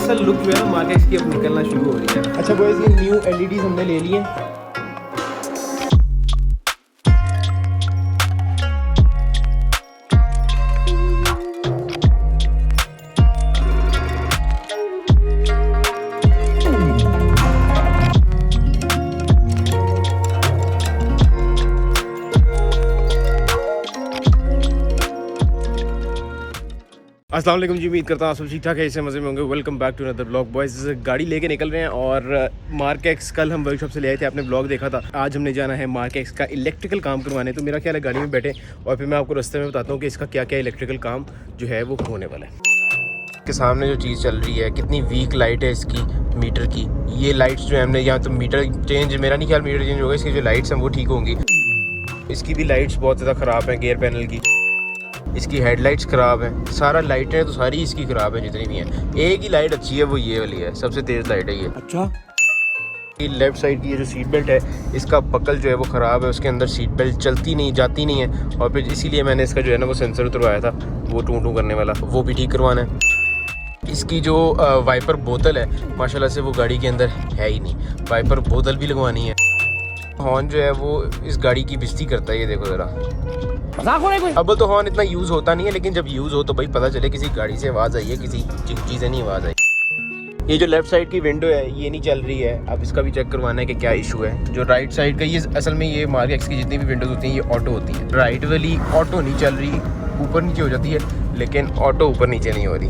असल लुक जो है ना मार्केट की अब निकलना शुरू हो रही है। अच्छा बॉयज, ये न्यू एलईडीज हमने ले लिए। अस्सलाम वालेकुम जी, उम्मीद करता हूँ आप सब ठीक ठाक है, ऐसे मज़े में होंगे। Welcome back to another blog. Boys गाड़ी लेके निकल रहे हैं और मार्केक्स कल हम वर्कशॉप से ले आए थे, आपने ब्लॉग देखा था। आज हमने जाना है मार्केक्स का इलेक्ट्रिकल काम करवाने। तो मेरा ख्याल है गाड़ी में बैठे और फिर मैं आपको रास्ते में बताता हूँ कि इसका क्या क्या इलेक्ट्रिकल काम जो है वो होने वाला है। के सामने जो चीज़ चल रही है, कितनी वीक लाइट है इसकी मीटर की। ये लाइट्स जो है हमने यहाँ तो मीटर चेंज, मेरा नहीं ख्याल मीटर चेंज होगा, इसकी जो लाइट्स हैं वो ठीक होंगी। इसकी भी लाइट्स बहुत ज़्यादा ख़राब हैं, गेयर पैनल की, इसकी हेडलाइट्स ख़राब हैं, सारा लाइटें तो सारी इसकी ख़राब है जितनी भी हैं। एक ही लाइट अच्छी है, वो ये वाली है, सबसे तेज़ लाइट है ये। अच्छा, ये लेफ़्ट साइड की ये जो सीट बेल्ट है, इसका बकल जो है वो ख़राब है, उसके अंदर सीट बेल्ट चलती नहीं, जाती नहीं है। और फिर इसीलिए मैंने इसका जो है ना वो सेंसर उतरवाया था, वो टू करने वाला, वो भी ठीक करवाना है। इसकी जो वाइपर बोतल है माशाल्लाह से वो गाड़ी के अंदर है ही नहीं, वाइपर बोतल भी लगवानी है। हॉर्न जो है वो इस गाड़ी की बेइज्जती करता है, ये देखो ज़रा। अब तो हॉर्न इतना यूज़ होता नहीं है, लेकिन जब यूज़ हो तो भाई पता चले किसी गाड़ी से आवाज़ आई है, किसी चीज़ से नहीं आवाज़ आई। ये जो लेफ़्ट साइड की विंडो है ये नहीं चल रही है, अब इसका भी चेक करवाना है कि क्या इशू है। जो राइट साइड का, ये असल में ये मार्केक्स की जितनी भी विंडोज़ होती हैं ये ऑटो होती हैं। राइट वाली ऑटो नहीं चल रही, ऊपर नीचे हो जाती है, लेकिन ऑटो ऊपर नीचे नहीं हो रही।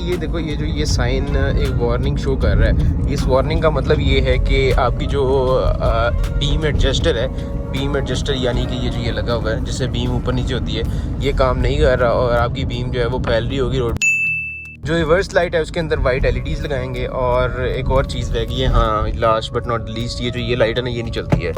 ये देखो, ये जो ये साइन एक वार्निंग शो कर रहा है, इस वार्निंग का मतलब ये है कि आपकी जो बीम एडजस्टर है, बीम एडजस्टर यानी कि ये जो ये लगा हुआ है जिससे बीम ऊपर नीचे होती है, ये काम नहीं कर रहा और आपकी बीम जो है वो फैल रही होगी रोड। जो रिवर्स लाइट है उसके अंदर वाइट एलईडीज लगाएंगे। और एक और चीज़ रह गई है, हाँ लास्ट बट नॉट लीस्ट, ये जो ये लाइट है ना ये नहीं चलती है।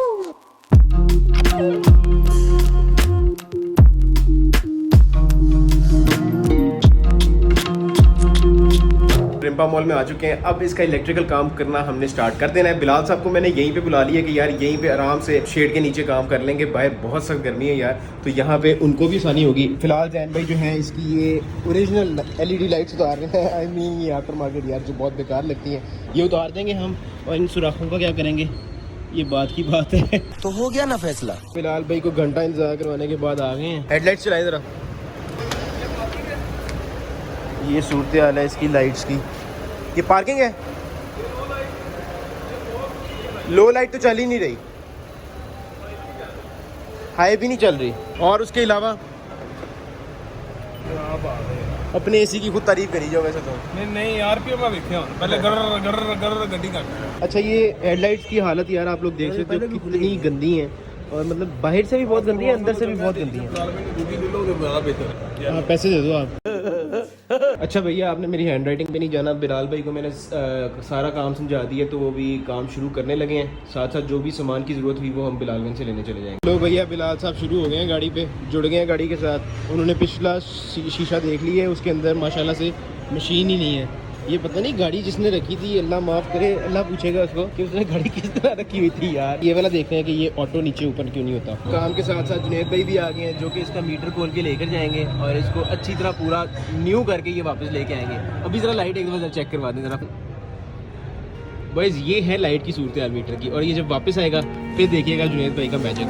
रिम्पा मॉल में आ चुके हैं, अब इसका इलेक्ट्रिकल काम करना हमने स्टार्ट कर देना है। बिलाल साहब को मैंने यहीं पे बुला लिया कि यार यहीं पे आराम से शेड के नीचे काम कर लेंगे, बाहर बहुत सख्त गर्मी है यार, तो यहाँ पे उनको भी आसानी होगी। फिलहाल जैन भाई जो है इसकी ये ओरिजिनल एलईडी लाइट्स उतार रहे हैं, आई मीन ये आफ्टर मार्केट यार जो बहुत बेकार लगती हैं, ये उतार देंगे हम। और इन सुराखों का क्या करेंगे, ये बात की बात है। तो हो गया ना फैसला। फिलहाल भाई को घंटा इंतजार करवाने के बाद आ गए हैं। हेडलाइट्स चलाए ज़रा, ये सूरत हाल है इसकी लाइट्स की। ये पार्किंग है, लो लाइट तो चल ही नहीं रही, हाई भी नहीं चल रही। और उसके अलावा अपने एसी की खुद तारीफ करी जाओ वैसे तो। नहीं आरपीएम में देखे पहले गर गर गर गड्डी का। अच्छा, ये हेडलाइट्स की हालत यार आप लोग देख सकते हो कितनी गंदी है, और मतलब बाहर से भी बहुत गंदी है, अंदर से भी बहुत गंदी है। हाँ, पैसे दे दो आप। अच्छा भैया, आपने मेरी हैंड राइटिंग पे नहीं जाना। बिलाल भाई को मैंने सारा काम समझा दिया, तो वो भी काम शुरू करने लगे हैं। साथ साथ जो भी सामान की ज़रूरत हुई वो हम बिलालगंज से लेने चले जाएंगे। लो भैया, बिलाल साहब शुरू हो गए हैं, गाड़ी पे जुड़ गए हैं गाड़ी के साथ। उन्होंने पिछला शीशा देख लिया है, उसके अंदर माशाल्लाह से मशीन ही नहीं है। ये पता नहीं गाड़ी जिसने रखी थी, अल्लाह माफ़ करे, अल्लाह पूछेगा उसको कि उसने गाड़ी किस तरह रखी हुई थी यार। ये वाला देखते हैं कि ये ऑटो नीचे ऊपर क्यों नहीं होता। काम के साथ साथ जुनैद भाई भी आ गए हैं, जो कि इसका मीटर खोल के लेकर जाएंगे और इसको अच्छी तरह पूरा न्यू करके ये वापस लेके आएंगे। अभी ज़रा लाइट एक दफ़ा चेक करवा दें ज़रा। बॉयज़ ये है लाइट की सूरत हाल मीटर की, और ये जब वापस आएगा फिर देखिएगा जुनैद भाई का मैजिक।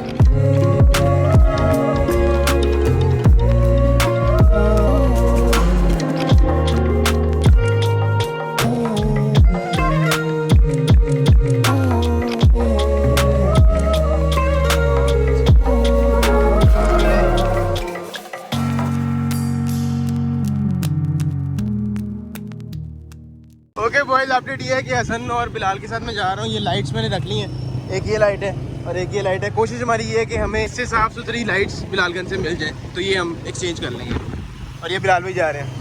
ओके बॉयज, अपडेट ये है कि हसन और बिलाल के साथ मैं जा रहा हूँ। ये लाइट्स मैंने रख ली हैं, एक ये लाइट है और एक ये लाइट है। कोशिश हमारी ये है कि हमें इससे साफ़ सुथरी लाइट्स बिलालगंज से मिल जाए, तो ये हम एक्सचेंज कर लेंगे। और ये बिलाल भी जा रहे हैं।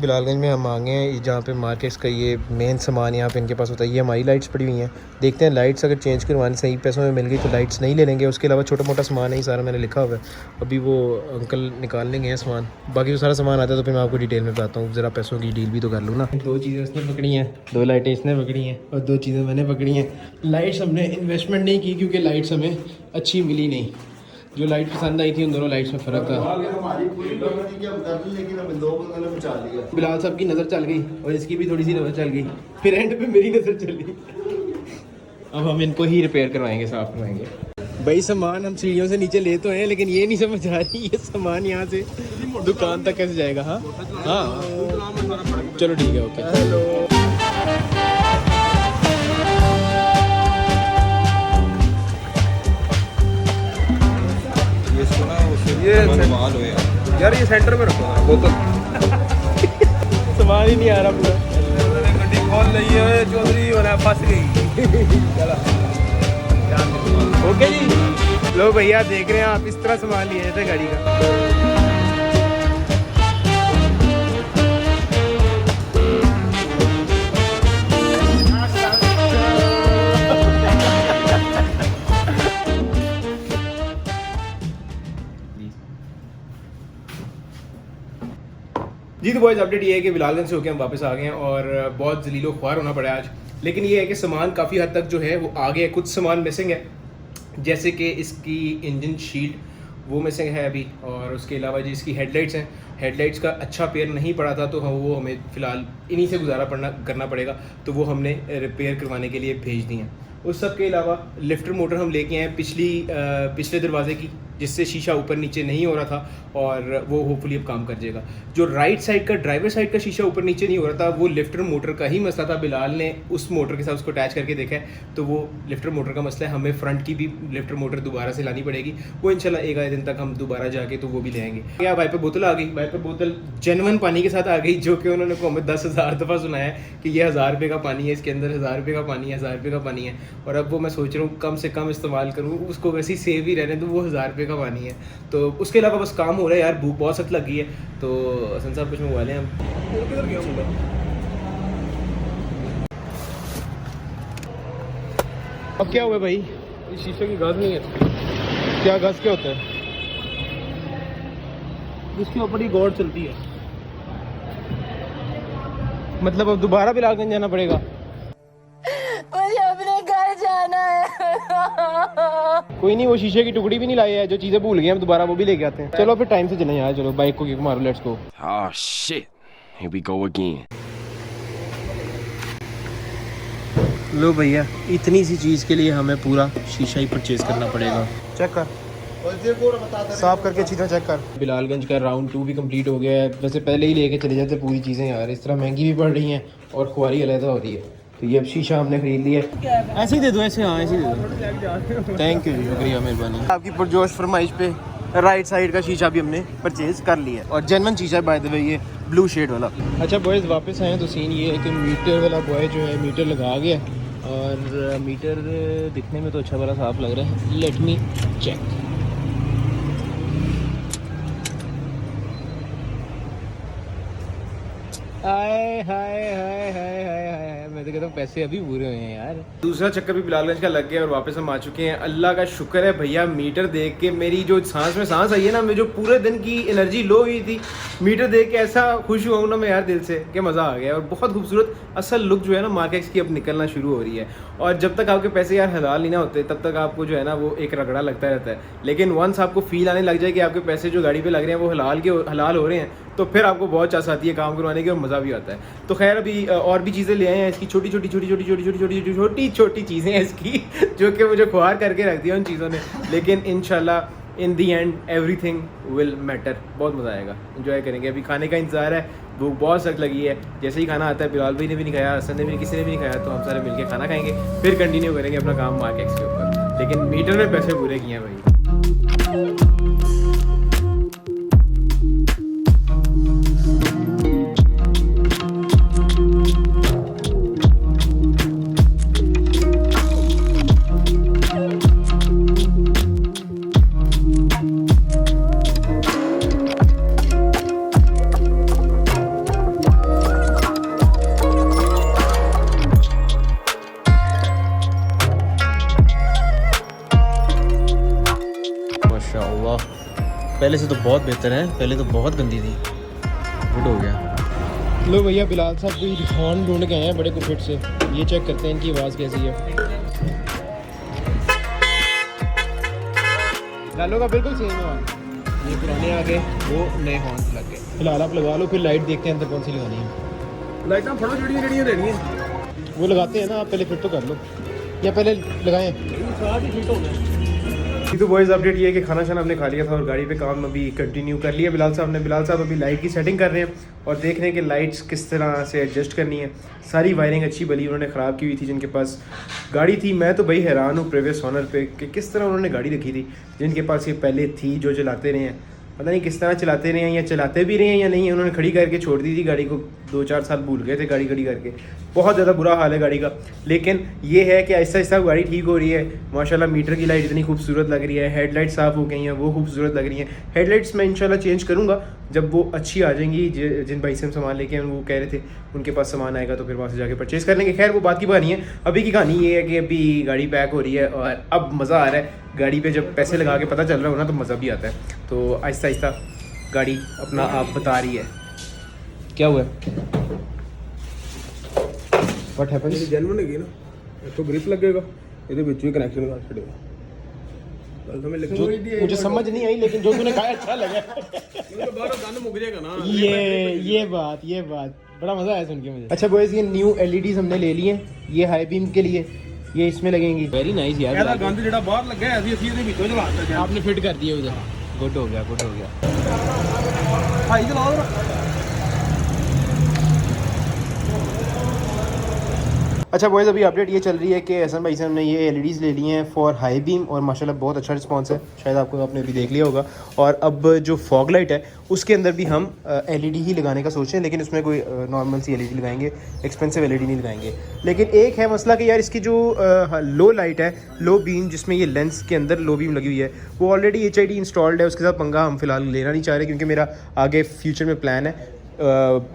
बिलालगंज में हम आ गए हैं जहाँ पे मार्केट्स का ये मेन सामान यहाँ पे इनके पास होता है। ये हमारी लाइट्स पड़ी हुई हैं, देखते हैं लाइट्स अगर चेंज करवानी सही पैसों में मिल गई तो लाइट्स नहीं ले लेंगे। उसके अलावा छोटा मोटा सामान है, सारा मैंने लिखा हुआ है। अभी वो अंकल निकालने गए हैं सामान, बाकी जो सारा सामान आता है तो फिर मैं आपको डिटेल में बताता हूँ। ज़रा पैसों की डील भी तो कर लूँ ना। 2 चीज़ें उसने पकड़ी हैं, 2 लाइटें इसने पकड़ी हैं और 2 चीज़ें मैंने पकड़ी हैं। लाइट्स हमने इन्वेस्टमेंट नहीं की क्योंकि लाइट्स हमें अच्छी मिली नहीं। जो लाइट पसंद आई थी उन दोनों लाइट्स में फ़र्क था। बिलाल साहब की नज़र चल गई और इसकी भी थोड़ी सी नज़र चल गई, फिर एंड पे मेरी नज़र चली। अब हम इनको ही रिपेयर करवाएंगे, साफ करवाएंगे। भाई सामान हम सीढ़ियों से नीचे ले तो हैं, लेकिन ये नहीं समझ आ रही ये सामान यहाँ से दुकान तक कैसे जाएगा। हाँ हाँ चलो ठीक है, ओके। हेलो ये यार ये सेंटर में रखो वो तो सामान ही नहीं आ रहा पूरा। गड्डी खोल रही है चौधरी और फंस गई। ओके जी, लो भैया देख रहे हैं आप, इस तरह सामान लिए थे गाड़ी का। जी तो बॉयज़ अपडेट ये है कि बिलालगंज से होकर हम वापस आ गए हैं और बहुत जलीलो ख्वार होना पड़ा आज। लेकिन ये है कि सामान काफ़ी हद तक जो है वो आ गया। कुछ सामान मिसिंग है, जैसे कि इसकी इंजन शीट वो मिसिंग है अभी, और उसके अलावा जो इसकी हेडलाइट्स हैं, हेडलाइट्स का अच्छा पेयर नहीं पड़ा था तो वो हमें फ़िलहाल इन्हीं से गुजारा करना पड़ेगा, तो वो हमने रिपेयर करवाने के लिए भेज दी हैं। उस सब के अलावा लिफ्टर मोटर हम लेके आए पिछले दरवाजे की, जिससे शीशा ऊपर नीचे नहीं हो रहा था और वो होपफुली अब काम कर जाएगा। जो राइट साइड का ड्राइवर साइड का शीशा ऊपर नीचे नहीं हो रहा था वो लिफ्टर मोटर का ही मसला था। बिलाल ने उस मोटर के साथ उसको अटैच करके देखा है तो वो लिफ्टर मोटर का मसला है। हमें फ्रंट की भी लिफ्टर मोटर दोबारा से लानी पड़ेगी, वो इंशाल्लाह एक आधे दिन तक हम दोबारा जाके तो वो भी ले आएंगे। क्या वाइपर बोतल आ गई, वाइपर बोतल जेन्युइन पानी के साथ आ गई, जो कि उन्होंने को हमें 10,000 दफ़ा सुनाया है कि ये 1000 रुपये का पानी है, इसके अंदर 1000 रुपये का पानी है, 1000 रुपये का पानी है। और अब वो मैं सोच रहा हूँ कम से कम इस्तेमाल करूँ, उसको वैसे ही सेव ही रहने तो वो 1000 रुपये का पानी है। तो उसके अलावा बस काम हो रहा है यार, भूख बहुत सख्त लगी है। तो हसन साहब कुछ मंगवा लें हम। किधर गया मुंडा? अब क्या हुआ भाई? ये शीशे की गाज नहीं है। क्या घस क्या होता है? इसके ऊपर ही गौर चलती है। मतलब अब दोबारा बिलालगंज जाना पड़ेगा? मुझे अपने घर जाना है। कोई नहीं, वो शीशे की टुकड़ी भी नहीं लाई है, जो चीजें भूल गए हम दोबारा वो भी लेके आते हैं। चलो फिर टाइम से चलें यार, चलो बाइक को किक मारो, let's go. Oh shit. Here we go again. लो भैया, इतनी सी चीज़ के लिए हमें पूरा शीशा ही परचेज करना पड़ेगा। चेक कर, साफ करके अच्छी तरह चेक कर। बिलालगंज का राउंड 2 भी कंप्लीट हो गया है। वैसे पहले ही लेके चले जाते पूरी चीज़ें यार, इस तरह महंगी भी पड़ रही हैं और खुआरी अलहदा हो रही है। तो ये अब शीशा हमने खरीद लिया है। ऐसे ही दे दो, ऐसे, हाँ ऐसे ही दे दो। थैंक यू जी, शुक्रिया, मेहरबानी। आपकी पुरजोश फरमाइश पे राइट साइड का शीशा भी हमने परचेज कर लिया है और जेन्युइन शीशा बाय द वे, ये ब्लू शेड वाला। अच्छा बॉयज़ वापस आए तो सीन ये है कि मीटर वाला बॉय जो है मीटर लगा गया और मीटर दिखने में तो अच्छा बड़ा साफ लग रहा है। Let me check. हाय हाय हाय हाय हाय हाय, मैं तो कहता हूँ पैसे अभी पूरे हुए हैं यार। दूसरा चक्कर भी बिलालगंज का लग गया और वापस हम आ चुके हैं। अल्लाह का शुक्र है भैया, मीटर देख के मेरी जो सांस में सांस आई है ना, मैं जो पूरे दिन की एनर्जी लो हुई थी, मीटर देख के ऐसा खुश हुआ हूँ ना मैं यार दिल से कि मज़ा आ गया। और बहुत खूबसूरत असल लुक जो है ना मार्केट्स की अब निकलना शुरू हो रही है। और जब तक आपके पैसे यार हलाल नहीं ना होते तब तक आपको जो है ना वो एक रगड़ा लगता रहता है। लेकिन वंस आपको फील आने लग जाए कि आपके पैसे जो गाड़ी पे लग रहे हैं वो हलाल हो रहे हैं, तो फिर आपको बहुत चाह आती है काम करवाने की और मज़ा भी आता है। तो खैर अभी और भी चीज़ें ले आए हैं इसकी, छोटी छोटी चीज़ें हैं इसकी जो कि मुझे खुआर करके रख दिया उन चीज़ों ने। लेकिन इंशाल्लाह इन दी एंड एवरीथिंग विल मैटर। बहुत मज़ा आएगा, एंजॉय करेंगे। अभी खाने का इंतज़ार है, भूख बहुत सख्त लगी है। जैसे ही खाना आता है, बिलाल भाई ने भी नहीं खाया, हसन ने भी, किसी ने भी नहीं खाया, तो हम सारे मिलकर खाना खाएंगे, फिर कंटिन्यू करेंगे अपना काम मार्केट्स के ऊपर। लेकिन मीटर में पैसे पूरे किए हैं भाई। पहले से तो बहुत बेहतर है, पहले तो बहुत गंदी थी, गुड हो गया। लो भैया बिलाल साहब कोई हॉर्न ढूंढ के आए हैं बड़े कुफिट से, ये चेक करते हैं इनकी आवाज़ कैसी है। लालो का बिल्कुल सेम है, ये पुराने आ गए, वो नए हॉर्न लग गए। फिलहाल आप लगा लो, फिर लाइट देखते हैं अंदर कौन सी लगानी है। लाइटां फड़ो जड़ियां देनी है, वो लगाते हैं ना, आप पहले फिट तो कर लो, या पहले लगाएं। साथ ही फिट होना है। तो बॉयज़ अपडेट ये है कि खाना शाना हमने खा लिया था और गाड़ी पे काम अभी कंटिन्यू कर लिया बिलाल साहब ने। बिलाल साहब अभी लाइट की सेटिंग कर रहे हैं और देख रहे हैं कि लाइट्स किस तरह से एडजस्ट करनी है। सारी वायरिंग अच्छी भली उन्होंने ख़राब की हुई थी जिनके पास गाड़ी थी। मैं तो भाई हैरान हूँ प्रीवियस ओनर पे कि किस तरह उन्होंने गाड़ी रखी थी, जिनके पास ये पहले थी, जो चलाते रहे हैं। पता नहीं किस तरह चलाते रहे हैं, या चलाते भी रहे हैं या नहीं। उन्होंने खड़ी करके छोड़ दी थी गाड़ी को, 2-4 साल भूल गए थे गाड़ी खड़ी करके। बहुत ज़्यादा बुरा हाल है गाड़ी का, लेकिन ये है कि आहिस्ता आहिस्ता गाड़ी ठीक हो रही है माशाल्लाह। मीटर की लाइट इतनी खूबसूरत लग रही है, हेडलाइट साफ़ हो गई हैं, वो खूबसूरत लग रही हैं। हेडलाइट्स मैं इंशाल्लाह चेंज करूँगा जब वो अच्छी आ जाएंगी। जिन भाई से हम सामान लेके वो कह रहे थे उनके पास सामान आएगा तो फिर वहाँ से जाके परचेज़ कर लेंगे। खैर वो बात की कहानी है। अभी की कहानी ये है कि अभी गाड़ी पैक हो रही है और अब मज़ा आ रहा है। गाड़ी पे जब पैसे लगा के पता चल रहा हो ना तो मज़ा भी आता है। तो आहिस्ता आहिस्ता गाड़ी अपना आप बता रही है। क्या हुआ है? What happens? ਜਿਹੜੀ ਜੈਨੂਨ ਹੈਗੀ ਨਾ, ਇੱਥੋਂ ਗ੍ਰਿਪ ਲੱਗੇਗਾ, ਇਹਦੇ ਵਿੱਚ ਵੀ ਕਨੈਕਸ਼ਨ ਕਰ ਛੱਡੇਗਾ। ਗੱਲ ਸਮਝ ਲੱਗੀ? मुझे समझ नहीं आई, लेकिन जो तूने कहा अच्छा लगा। तो बाहर गन मुक जाएगा ना। ये बात बड़ा मज़ा आया सुन के मुझे। अच्छा बॉयज़, ये न्यू LEDs हमने ले लिए हैं, ये हाई बीम के लिए, ये इसमें लगेंगी। वेरी नाइस यार। ਇਹਦਾ ਗੰਦ ਜਿਹੜਾ ਬਾਹਰ ਲੱਗਾ ਹੈ ਅਸੀਂ ਇਹਦੇ ਵਿੱਚੋਂ ਚਲਾ ਸਕਦੇ ਹਾਂ। आपने फिट कर दिया उधर, गुड हो गया। ਭਾਈ ਚਲਾਓ ਜਰਾ। अच्छा बॉयज़, अभी अपडेट ये चल रही है कि हसन भाई से हमने ये LEDs ले लिए हैं फॉर हाई बीम और माशाल्लाह बहुत अच्छा रिस्पांस है। शायद आपने अभी देख लिया होगा। और अब जो फॉग लाइट है उसके अंदर भी हम LED ही लगाने का सोच रहे हैं, लेकिन उसमें कोई नॉर्मल सी LED लगाएंगे, एक्सपेंसिव LED नहीं लगाएंगे। लेकिन एक है मसला कि यार इसकी जो लो लाइट है, लो बीम, जिसमें ये लेंस के अंदर लो बीम लगी हुई है, वो ऑलरेडी HID इंस्टॉल्ड है। उसके साथ पंगा हम फिलहाल लेना नहीं चाह रहे, क्योंकि मेरा आगे फ्यूचर में प्लान है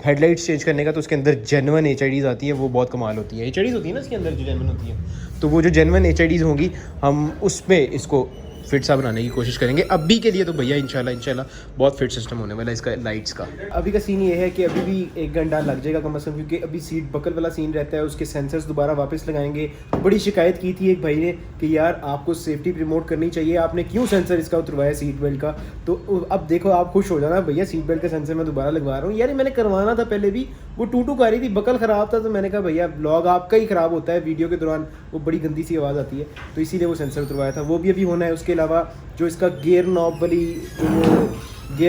हेडलाइट्स चेंज करने का। तो उसके अंदर जेन्युइन HIDs आती है, वो बहुत कमाल होती है। HIDs होती है ना इसके अंदर जो जेन्युइन होती है, तो वो जो जेन्युइन HIDs होंगी हम उस पर इसको फिट सा बनाने की कोशिश करेंगे। अभी के लिए तो भैया इंशाल्लाह बहुत फिट सिस्टम होने वाला है इसका लाइट्स का। अभी का सीन ये है कि अभी भी 1 घंटा लग जाएगा कम अज़ कम, क्योंकि अभी सीट बकल वाला सीन रहता है। उसके सेंसर्स दोबारा वापस लगाएंगे। बड़ी शिकायत की थी एक भाई ने कि यार आपको सेफ्टी प्रमोट करनी चाहिए, आपने क्यों सेंसर इसका उतरवाया सीट बेल्ट का। तो अब देखो आप खुश हो जाना, भैया सीट बेल्ट का सेंसर मैं दोबारा लगवा रहा हूँ। यार मैंने करवाना था पहले भी, वो टू कर रही थी, बकल ख़राब था। तो मैंने कहा भैया ब्लॉग आपका ही ख़राब होता है, वीडियो के दौरान वो बड़ी गंदी सी आवाज़ आती है, तो इसीलिए वो सेंसर उतरवाया था। वो भी अभी होना है। उसके अलावा जो इसका गियर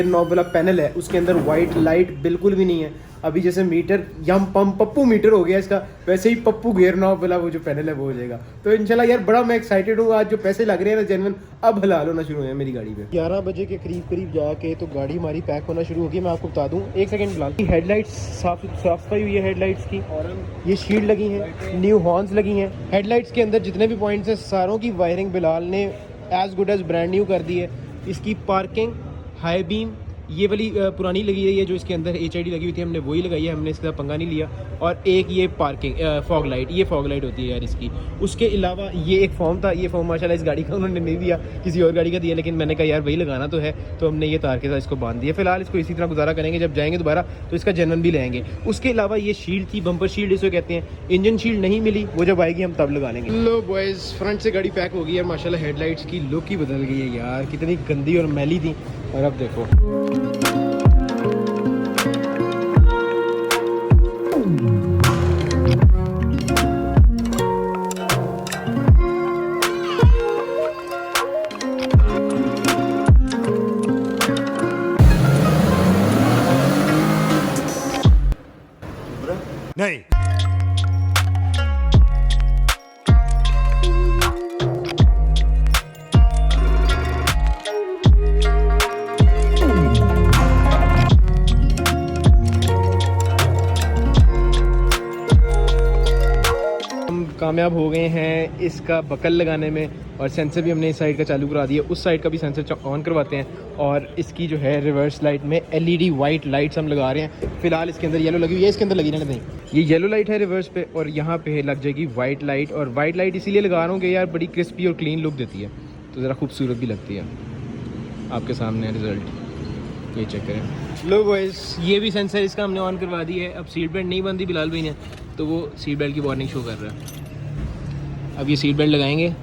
नॉब वाला पैनल है, उसके अंदर वाइट लाइट बिल्कुल भी नहीं है। अभी जैसे मीटर यम पप्पू मीटर हो गया इसका, वैसे ही पप्पू गियर नॉब वाला वो जो पैनल है वो हो जाएगा। तो इंशाल्लाह यार बड़ा मैं एक्साइटेड हूँ। आज जो पैसे लग रहे हैं ना जेन्युइन, अब हलाल होना शुरू हुए मेरी गाड़ी पे। 11 बजे के करीब जाके तो गाड़ी हमारी पैक होना शुरू होगी। मैं आपको बता दूँ, 1 सेकंड बिलाल, हेडलाइट्स साफ सफाई हुई है हेडलाइट्स की, और ये शील्ड लगी हैं, न्यू हॉर्न्स लगी हैं। हेडलाइट्स के अंदर जितने भी पॉइंट्स हैं सारों की वायरिंग बिलाल ने as good as brand new कर दी है। इसकी पार्किंग, हाई बीम, ये वाली पुरानी लगी है, ये जो इसके अंदर HID लगी हुई थी हमने वही लगाई है, हमने इसका पंगा नहीं लिया। और एक ये पार्किंग फॉग लाइट, ये फॉग लाइट होती है यार इसकी। उसके अलावा ये एक फॉर्म था, ये फॉर्म माशाल्लाह इस गाड़ी का उन्होंने नहीं दिया, किसी और गाड़ी का दिया, लेकिन मैंने कहा यार वही लगाना तो है, तो हमने ये तार के साथ इसको बांध दिया। फिलहाल इसको इसी तरह गुजारा करेंगे, जब जाएंगे दोबारा तो इसका जेन्युइन भी लेंगे। उसके अलावा ये शील्ड थी, बम्पर शील्ड इसको कहते हैं, इंजन शील्ड नहीं मिली, वो जब आएगी हम तब लगा लेंगे। लो बॉयज़, फ्रंट से गाड़ी पैक हो गई है माशाल्लाह। हेडलाइट्स की लुक ही बदल गई है यार, कितनी गंदी और मैली थी और अब देखो। नहीं। कामयाब हो गए हैं इसका बकल लगाने में, और सेंसर भी हमने इस साइड का चालू करा दिया। उस साइड का भी सेंसर ऑन करवाते हैं, और इसकी जो है रिवर्स लाइट में LED वाइट लाइट्स हम लगा रहे हैं। फिलहाल इसके अंदर येलो लगी हुई है, इसके अंदर लगी रहने नहीं, ये येलो लाइट है रिवर्स पे, और यहाँ पे लग जाएगी वाइट लाइट। और वाइट लाइट इसीलिए लगा रहा हूँ कि यार बड़ी क्रिस्पी और क्लीन लुक देती है, तो ज़रा खूबसूरत भी लगती है। आपके सामने रिजल्ट ये चेक करें। लो बॉयज़, ये भी सेंसर इसका हमने ऑन करवा दी है। अब सीट बेल्ट नहीं बंदी बिलाल भाई ने, तो वो सीट बेल्ट की वार्निंग शो कर रहा है। अब ये सीट बेल्ट लगाएंगे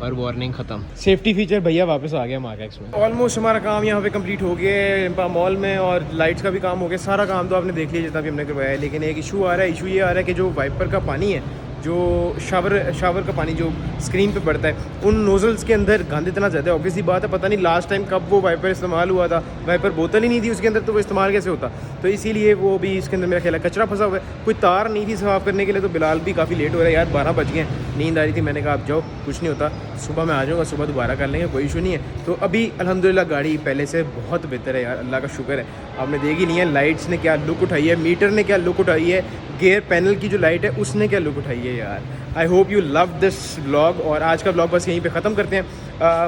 और वार्निंग ख़त्म। सेफ्टी फीचर भैया वापस आ गया मार्क एक्स में। ऑलमोस्ट हमारा काम यहाँ पे कंप्लीट हो गया है मॉल में, और लाइट्स का भी काम हो गया। सारा काम तो आपने देख लिया जितना भी हमने करवाया है, लेकिन एक इशू आ रहा है। इशू ये आ रहा है कि जो वाइपर का पानी है, जो शावर का पानी जो स्क्रीन पे पड़ता है, उन नोजल्स के अंदर गंद इतना ज़्यादा है। ऑब्वियसली बात है, पता नहीं लास्ट टाइम कब वो वाइपर इस्तेमाल हुआ था। वाइपर बोतल ही नहीं थी उसके अंदर, तो वो इस्तेमाल कैसे होता। तो इसीलिए वो भी इसके अंदर मेरा ख्याल है कचरा फंसा हुआ है। कोई तार नहीं थी साफ़ करने के लिए, तो बिलाल भी काफ़ी लेट हो रहा है। यार 12 बज गए, नींद आ रही थी। मैंने कहा आप जाओ, कुछ नहीं होता, सुबह मैं आ जाऊँगा, सुबह दोबारा कर लेंगे, कोई इशू नहीं है। तो अभी अल्हम्दुलिल्लाह गाड़ी पहले से बहुत बेहतर है यार, अल्लाह का शुक्र है। आपने देखी नहीं है लाइट्स ने क्या लुक उठाई है, मीटर ने क्या लुक उठाई है, गेयर पैनल की जो लाइट है उसने क्या लुक उठाई है यार। I hope you love this vlog, और आज का व्लॉग बस यहीं पे ख़त्म करते हैं।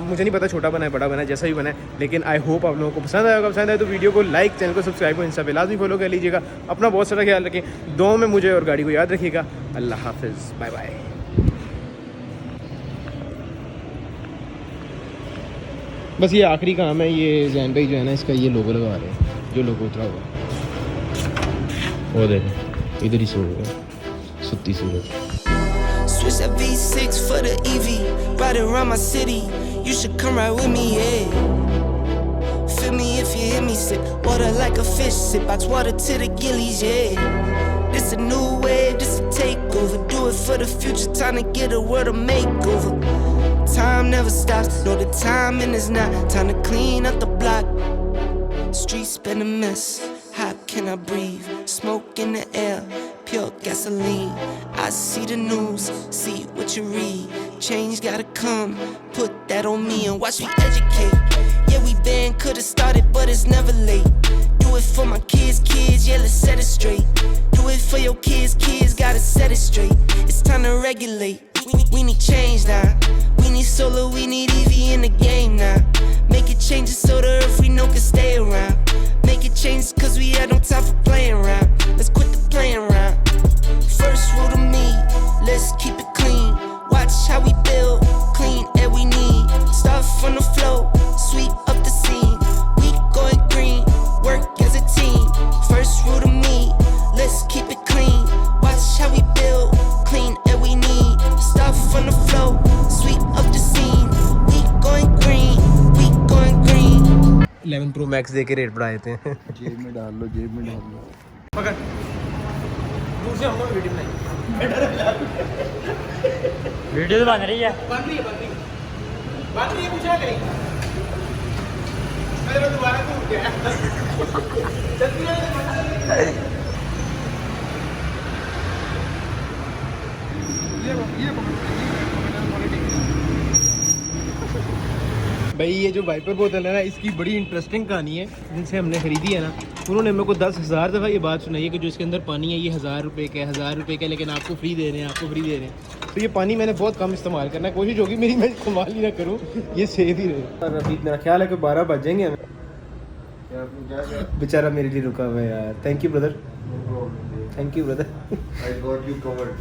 मुझे नहीं पता छोटा बना है बड़ा बना है जैसा भी बना है, लेकिन आई होप आप लोगों को पसंद आएगा। पसंद आए तो वीडियो को लाइक, चैनल को सब्सक्राइब और इंस्टा पे लाजमी फॉलो कर लीजिएगा। अपना बहुत सारा ख्याल रखें, दुआओं में मुझे और गाड़ी को याद रखिएगा। अल्लाह हाफिज़, बाय बाय। बस ये आखिरी काम है, ये जैन भाई जो है ना इसका ये लोगो लगा रहे हैं, जो लोगो उतरा हुआ वो देखें, इधर ही सो गया सुत्ती सूरज। Switch that V6 for the EV, riding around my city. You should come right with me, yeah. Feel me if you hear me sip water like a fish, sip box water to the gillies, yeah. This a new wave, this a takeover. Do it for the future, time to get a world a makeover. Time never stops, no the timing is not. Time to clean up the block. Streets been a mess, how can I breathe? Smoke in the air, pure gasoline. I see the news, see what you read. Change gotta come, put that on me and watch me educate. Yeah, we been could've started, but it's never late. Do it for my kids, yeah, let's set it straight. Do it for your kids, gotta set it straight. It's time to regulate. We need change now. We need solar, we need EV in the game now. Make it changes so the earth we know can stay around. Make it change cause we had no time for playing around. Let's quit the playing around. First rule to me, let's keep it clean. Watch how we build, clean air we need. Start from the floor, sweep up the scene. We going green, work as a team. First rule to me, let's keep it clean. Watch how we build, clean air we need. Start from the floor, sweep up the scene. We going green, we going green. 11 Pro Max दे के rate बढ़ाए थे। जेब में डाल लो, जेब में डाल लो। पकड़ दूर से हम लोग वीडियो बनाएंगे। वीडियो तो बन रही है। बन रही है कुछ क्या करेंगे। अरे मैं दोबारा तो उठ गया। जल्दी भाई ये जो वाइपर बोतल है ना, इसकी बड़ी इंटरेस्टिंग कहानी है। जिनसे हमने ख़रीदी है ना, उन्होंने मेरे को 10,000 दफ़ा ये बात सुनाई है कि जो इसके अंदर पानी है ये 1000 रुपये का है, 1000 रुपये का, लेकिन आपको फ्री दे रहे हैं, आपको फ्री दे रहे हैं। तो ये पानी मैंने बहुत कम इस्तेमाल करना है, कोशिश होगी मेरी मैं इस्तेमाल ही ना करूँ, ये सेफ ही रहे। और अभी मेरा ख्याल है कि 12 बज जाएंगे हमें। बेचारा मेरे लिए रुका हुआ है यार। Thank you brother, thank you brother. I got you covered.